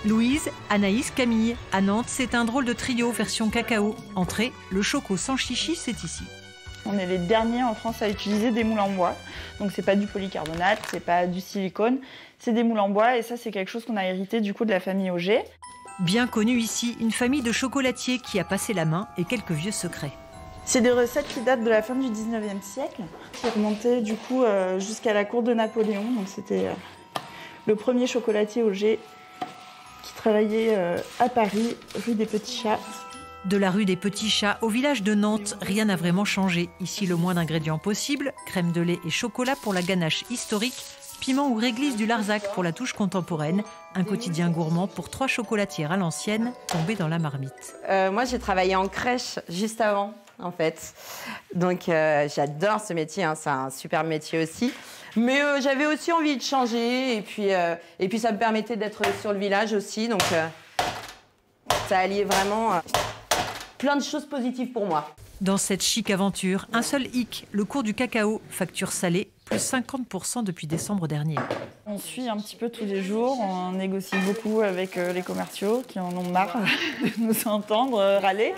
Louise, Anaïs, Camille. À Nantes, c'est un drôle de trio version cacao. Entrée, le choco sans chichi, c'est ici. On est les derniers en France à utiliser des moules en bois. Donc c'est pas du polycarbonate, c'est pas du silicone, c'est des moules en bois et ça c'est quelque chose qu'on a hérité du coup de la famille Auger. Bien connue ici, une famille de chocolatiers qui a passé la main et quelques vieux secrets. C'est des recettes qui datent de la fin du 19e siècle, qui remontaient du coup jusqu'à la cour de Napoléon. Donc c'était le premier chocolatier Auger qui travaillait à Paris, rue des Petits Chats. De la rue des Petits Chats au village de Nantes, rien n'a vraiment changé. Ici, le moins d'ingrédients possible, crème de lait et chocolat pour la ganache historique, piment ou réglisse du Larzac pour la touche contemporaine, un quotidien gourmand pour 3 chocolatières à l'ancienne, tombées dans la marmite. Moi, j'ai travaillé en crèche juste avant, en fait. Donc, j'adore ce métier, hein. C'est un super métier aussi. Mais j'avais aussi envie de changer et puis ça me permettait d'être sur le village aussi. Donc, ça alliait vraiment plein de choses positives pour moi. Dans cette chic aventure, un seul hic, le cours du cacao, facture salée, plus 50% depuis décembre dernier. On suit un petit peu tous les jours, on négocie beaucoup avec les commerciaux qui en ont marre de nous entendre râler.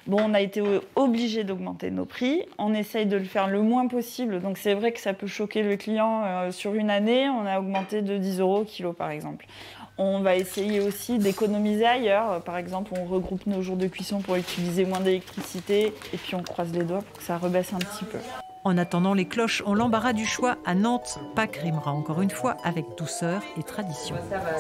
Bon, on a été obligé d'augmenter nos prix, on essaye de le faire le moins possible, donc c'est vrai que ça peut choquer le client. Sur une année, on a augmenté de 10 € au kilo par exemple. On va essayer aussi d'économiser ailleurs. Par exemple, on regroupe nos jours de cuisson pour utiliser moins d'électricité et puis on croise les doigts pour que ça rebaisse un petit peu. En attendant, les cloches ont l'embarras du choix à Nantes. Pâques rimera encore une fois avec douceur et tradition. Ça va.